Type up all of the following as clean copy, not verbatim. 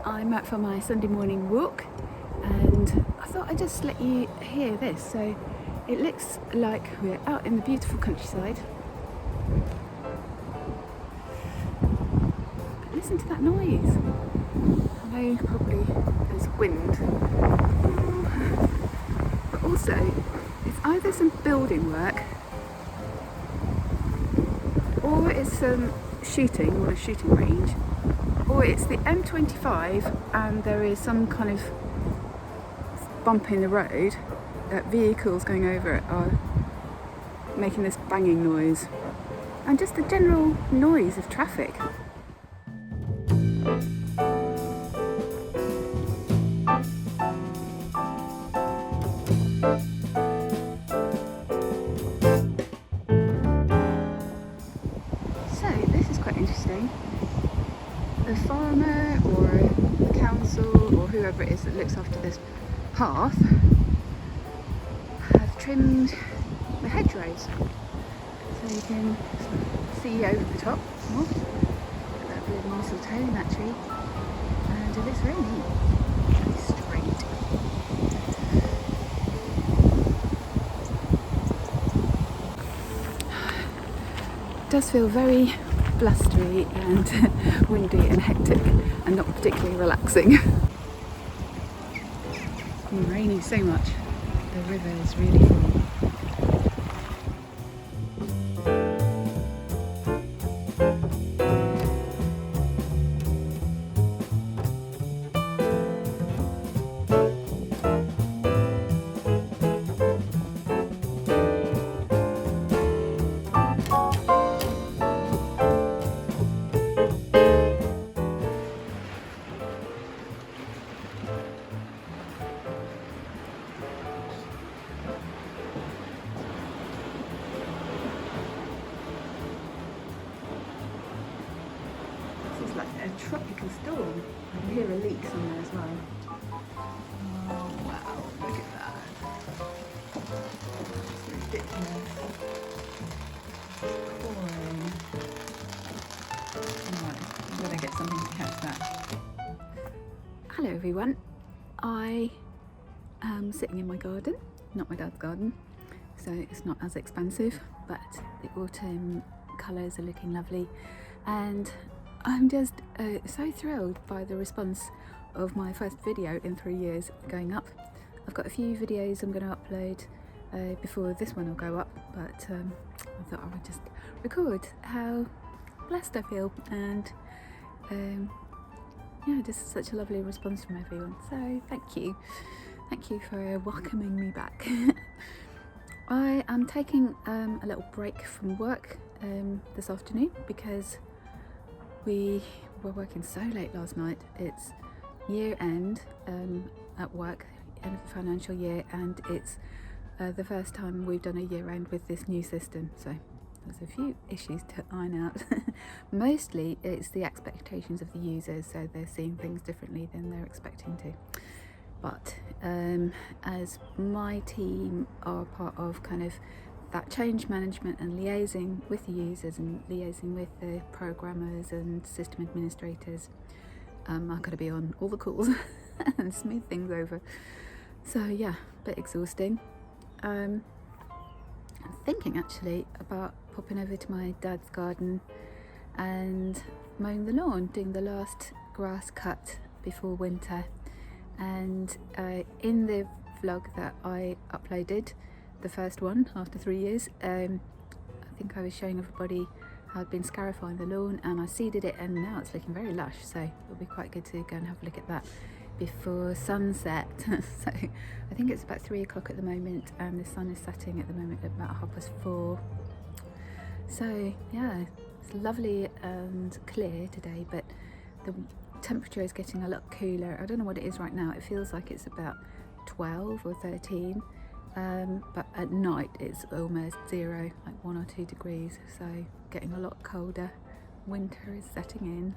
I'm out for my Sunday morning walk, and I thought I'd just let you hear this. So it looks like we're out in the beautiful countryside. But listen to that noise. I know probably there's wind, but also it's either some building work or it's some shooting on a shooting range, or it's the M25 and there is some kind of bump in the road that vehicles going over it are making this banging noise, and just the general noise of traffic. So this is quite interesting. The farmer or the council or whoever it is that looks after this path have trimmed the hedgerows, so you can see over the top more. That bit of mistletoe in that tree, and it looks very neat, very straight. It does feel very blustery and windy and hectic and not particularly relaxing. It's been raining so much, the river is really full. It's like a tropical storm. I can hear a leak somewhere as well. Oh wow, look at that. It's ridiculous. It's pouring. Right, I'm gonna get something to catch that. Hello everyone. I am sitting in my garden, not my dad's garden, so it's not as expansive, but the autumn colours are looking lovely, and I'm just so thrilled by the response of my first video in 3 years going up. I've got a few videos I'm going to upload before this one will go up, but I thought I would just record how blessed I feel, and yeah, just such a lovely response from everyone. So thank you for welcoming me back. I am taking a little break from work this afternoon because we were working so late last night. It's year end at work, end of the financial year, and it's the first time we've done a year end with this new system, so there's a few issues to iron out. Mostly it's the expectations of the users, so they're seeing things differently than they're expecting to. But as my team are part of kind of that change management and liaising with the users and liaising with the programmers and system administrators, I've got to be on all the calls and smooth things over. So yeah, a bit exhausting. I'm thinking actually about popping over to my dad's garden and mowing the lawn, doing the last grass cut before winter. And in the vlog that I uploaded, the first one after 3 years, I think I was showing everybody how I'd been scarifying the lawn, and I seeded it, and now it's looking very lush, so it'll be quite good to go and have a look at that before sunset. So I think it's about 3 o'clock at the moment, and the sun is setting at the moment at about 4:30. So yeah, it's lovely and clear today, but the temperature is getting a lot cooler. I don't know what it is right now. It feels like it's about 12 or 13. But at night it's almost 0, like 1 or 2 degrees, so getting a lot colder. Winter is setting in.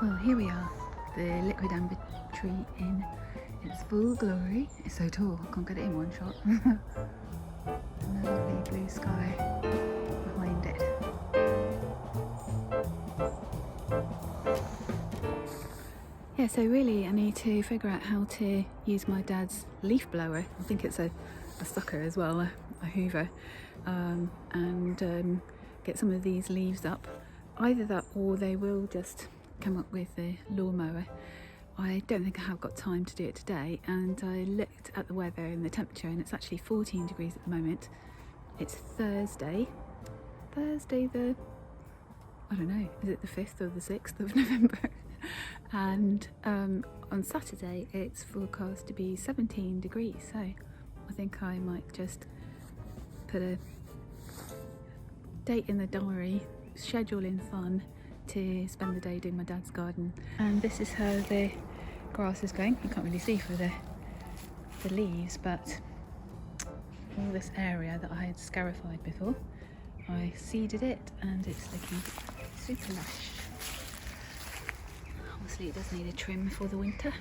Well, here we are, the liquid amber tree in its full your glory. It's so tall, I can't get it in one shot. And the lovely blue sky behind it. Yeah, so really I need to figure out how to use my dad's leaf blower. I think it's a sucker as well, a hoover, and get some of these leaves up. Either that or they will just come up with the lawnmower. I don't think I have got time to do it today, and I looked at the weather and the temperature and it's actually 14 degrees at the moment. It's Thursday the, I don't know, is it the 5th or the 6th of November? And on Saturday it's forecast to be 17 degrees, so I think I might just put a date in the diary, schedule in fun to spend the day doing my dad's garden. And this is how the grass is going. You can't really see for the leaves, but all this area that I had scarified before, I seeded it and it's looking super lush. Obviously it does need a trim for the winter.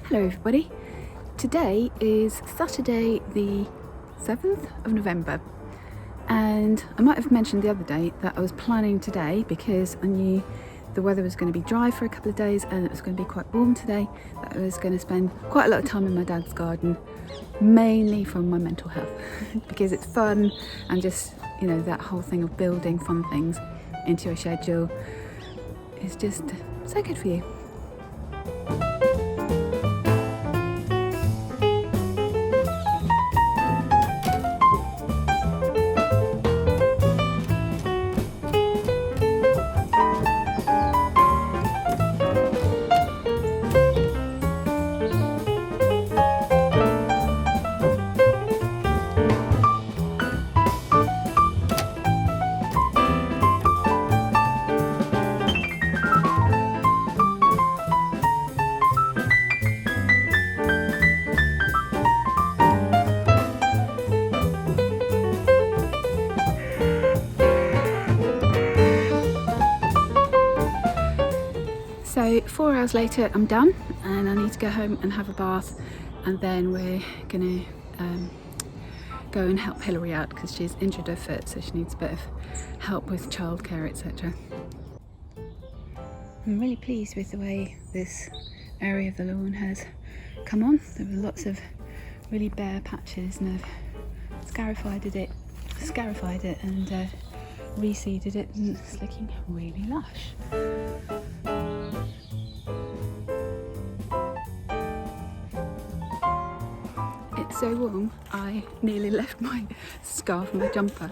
Hello everybody, today is Saturday the 7th of November, and I might have mentioned the other day that I was planning today because I knew the weather was going to be dry for a couple of days and it was going to be quite warm today, that I was going to spend quite a lot of time in my dad's garden, mainly for my mental health because it's fun, and just, you know, that whole thing of building fun things into your schedule is just so good for you. So 4 hours later I'm done and I need to go home and have a bath, and then we're gonna go and help Hilary out because she's injured her foot, so she needs a bit of help with childcare, etc. I'm really pleased with the way this area of the lawn has come on. There were lots of really bare patches and I've scarified it and reseeded it, and it's looking really lush. It's so warm, I nearly left my scarf and my jumper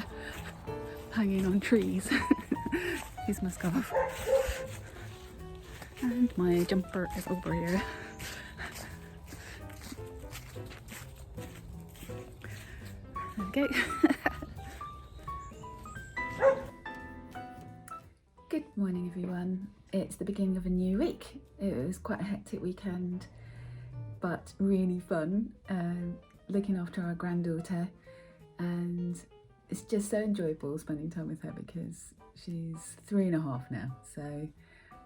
hanging on trees. Here's my scarf. And my jumper is over here. There we go. Good morning everyone. It's the beginning of a new week. It was quite a hectic weekend, but really fun, looking after our granddaughter, and it's just so enjoyable spending time with her because she's 3.5 now, so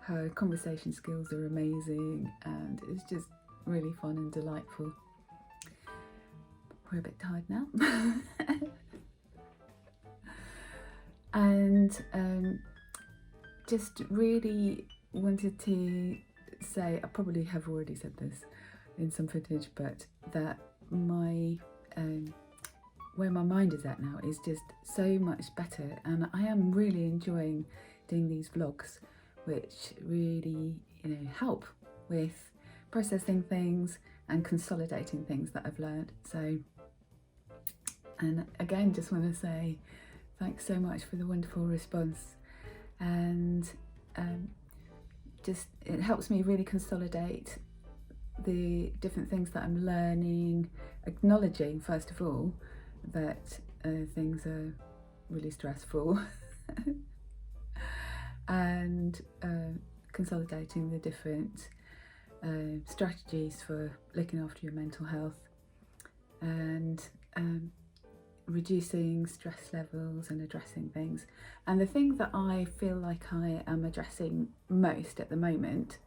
her conversation skills are amazing and it's just really fun and delightful. We're a bit tired now. And just really wanted to say, I probably have already said this in some footage, but that my where my mind is at now is just so much better, and I am really enjoying doing these vlogs, which really, help with processing things and consolidating things that I've learned. So, and again, just want to say thanks so much for the wonderful response, and just it helps me really consolidate the different things that I'm learning, acknowledging first of all that things are really stressful and consolidating the different strategies for looking after your mental health, and reducing stress levels and addressing things. And the thing that I feel like I am addressing most at the moment,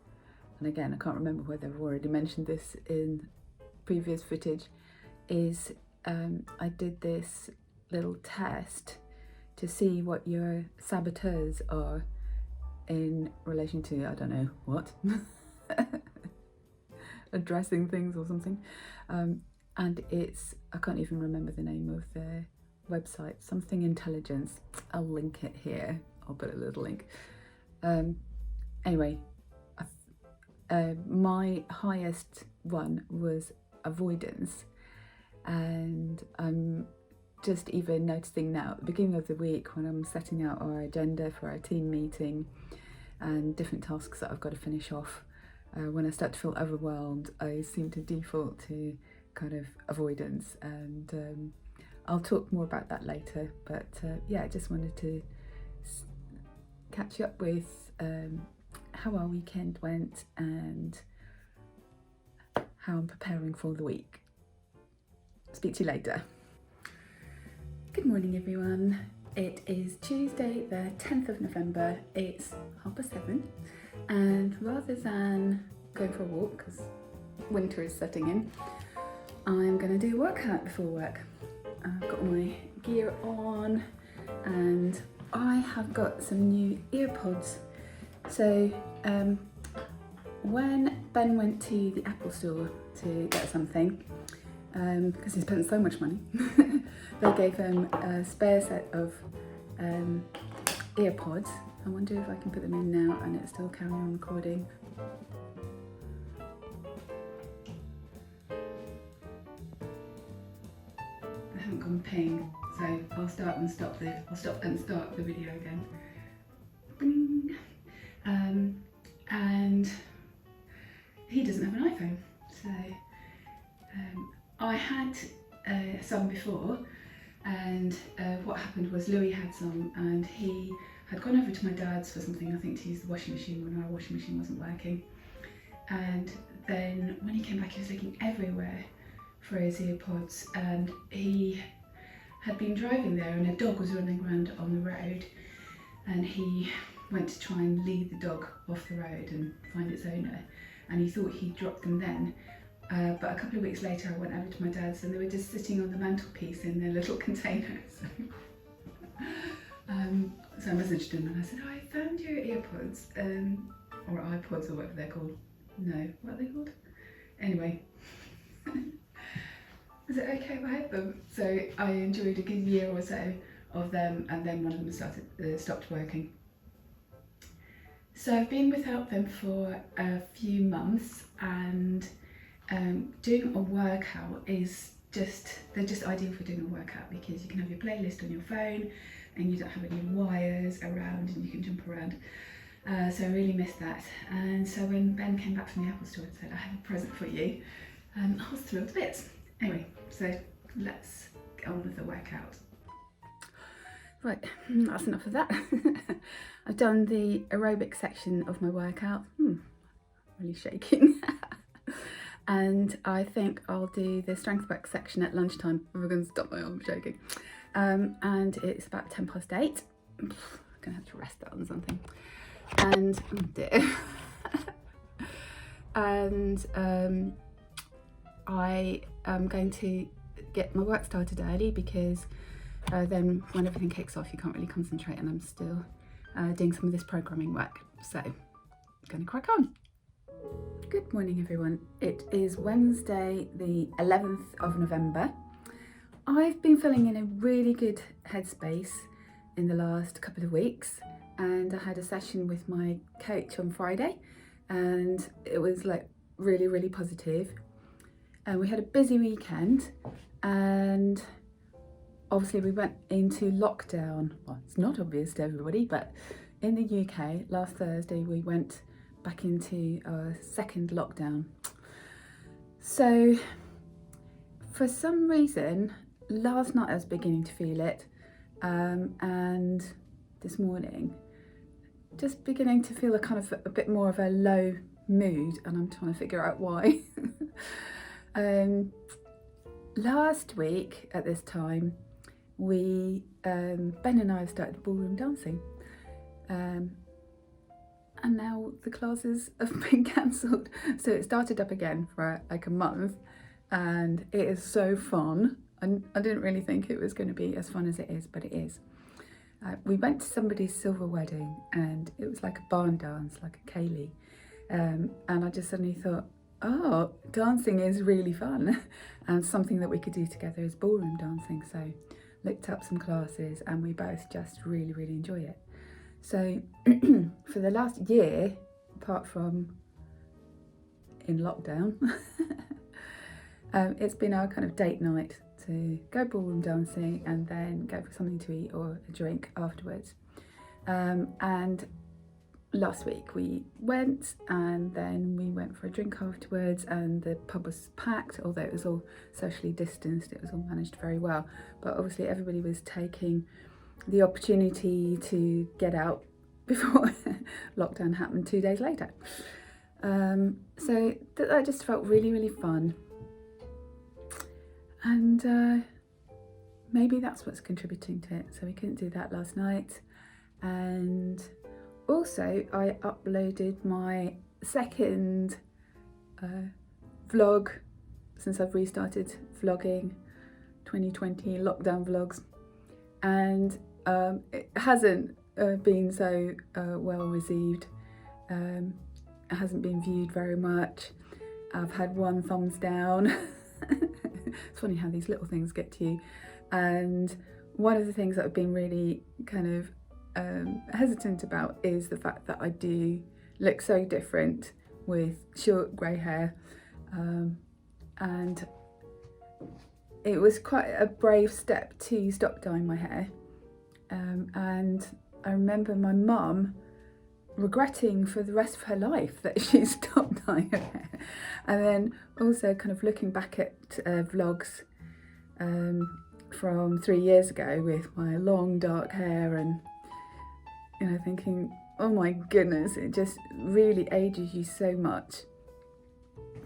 and again I can't remember whether I've already mentioned this in previous footage, is I did this little test to see what your saboteurs are in relation to, I don't know what, addressing things or something. And it's, I can't even remember the name of the website, something intelligence. I'll link it here, I'll put a little link. Anyway, my highest one was avoidance, and I'm just even noticing now at the beginning of the week when I'm setting out our agenda for our team meeting and different tasks that I've got to finish off, when I start to feel overwhelmed, I seem to default to kind of avoidance, and I'll talk more about that later, but yeah, I just wanted to catch up with how our weekend went and how I'm preparing for the week. Speak to you later. Good morning everyone. It is Tuesday the 10th of November, it's 7:30, and rather than going for a walk because winter is setting in, I'm going to do a workout before work. I've got my gear on and I have got some new earpods. So when Ben went to the Apple store to get something, because he spent so much money, they gave him a spare set of earpods. I wonder if I can put them in now and it's still carrying on recording. They haven't gone ping, so I'll stop and start the video again. Bing. And he doesn't have an iPhone, so I had some before, and what happened was Louis had some and he had gone over to my dad's for something, I think to use the washing machine when our washing machine wasn't working, and then when he came back he was looking everywhere for his earpods, and he had been driving there and a dog was running around on the road, and he went to try and lead the dog off the road and find its owner, and he thought he'd dropped them then. But a couple of weeks later I went over to my dad's and they were just sitting on the mantelpiece in their little containers. So I messaged him and I said, oh, I found your earpods, or iPods or whatever they're called. No, what are they called? Anyway, is it okay if I had them? So I enjoyed a good year or so of them, and then one of them stopped working. So I've been without them for a few months, and doing a workout is they're just ideal for doing a workout because you can have your playlist on your phone and you don't have any wires around and you can jump around. So I really missed that. And so when Ben came back from the Apple store and said, I have a present for you, I was thrilled to bits. Anyway, so let's get on with the workout. Right, that's enough of that. I've done the aerobic section of my workout. Really shaking. And I think I'll do the strength work section at lunchtime. I'm going to stop my arm shaking. And it's about 8:10. I'm gonna have to rest that on something. And oh dear. And I am going to get my work started early because then when everything kicks off you can't really concentrate, and I'm still doing some of this programming work. So gonna crack on. Good morning everyone. It is Wednesday the 11th of November. I've been feeling in a really good headspace in the last couple of weeks, and I had a session with my coach on Friday and it was like really positive. And we had a busy weekend, and obviously we went into lockdown. Well, it's not obvious to everybody, but in the UK last Thursday we went back into our second lockdown. So for some reason last night I was beginning to feel it, and this morning just beginning to feel a bit more of a low mood, and I'm trying to figure out why. Last week at this time we Ben and I have started ballroom dancing, and now the classes have been cancelled, so it started up again for like a month, and it is so fun. And I didn't really think it was going to be as fun as it is, but it is. We went to somebody's silver wedding and it was like a barn dance, like a ceilidh, and I just suddenly thought, oh, dancing is really fun and something that we could do together is ballroom dancing. So looked up some classes and we both just really enjoy it. So for the last year, apart from in lockdown, it's been our kind of date night to go ballroom dancing and then go for something to eat or a drink afterwards. And last week we went, and then we went for a drink afterwards, and the pub was packed, although it was all socially distanced. It was all managed very well, but obviously everybody was taking the opportunity to get out before lockdown happened 2 days later. So that just felt really fun. And maybe that's what's contributing to it. So we couldn't do that last night. And also I uploaded my second vlog since I've restarted vlogging, 2020 lockdown vlogs. And it hasn't been so well received. It hasn't been viewed very much. I've had 1 thumbs down. It's funny how these little things get to you. And one of the things that I've been really kind of hesitant about is the fact that I do look so different with short grey hair, and it was quite a brave step to stop dyeing my hair, and I remember my mum regretting for the rest of her life that she stopped dyeing her hair. And then also kind of looking back at vlogs from 3 years ago with my long dark hair, and you know, thinking, oh my goodness, it just really ages you so much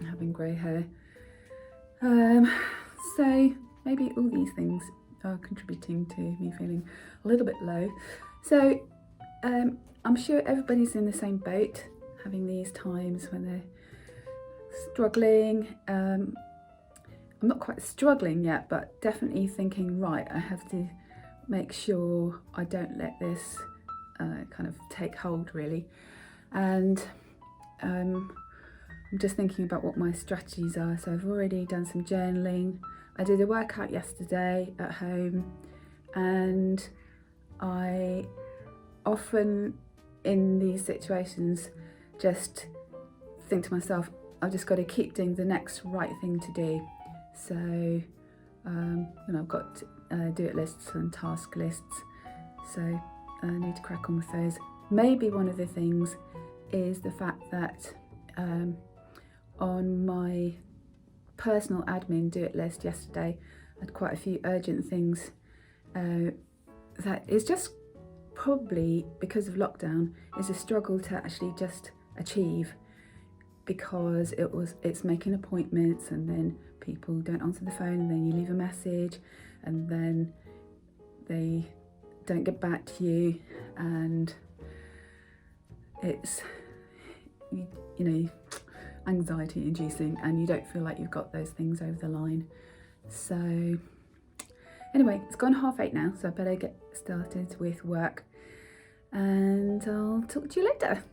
having grey hair. So maybe all these things are contributing to me feeling a little bit low. So I'm sure everybody's in the same boat, having these times when they're struggling. I'm not quite struggling yet, but definitely thinking, right, I have to make sure I don't let this kind of take hold really. And I'm just thinking about what my strategies are. So I've already done some journaling. I did a workout yesterday at home, and I often in these situations just think to myself, I've just got to keep doing the next right thing to do. So you know, I've got do-it lists and task lists, so I need to crack on with those. Maybe one of the things is the fact that on my personal admin do-it list yesterday I had quite a few urgent things that is just probably because of lockdown is a struggle to actually just achieve, because it's making appointments and then people don't answer the phone, and then you leave a message and then they don't get back to you, and it's you know, anxiety inducing, and you don't feel like you've got those things over the line. So anyway, it's gone 8:30 now, so I better get started with work, and I'll talk to you later.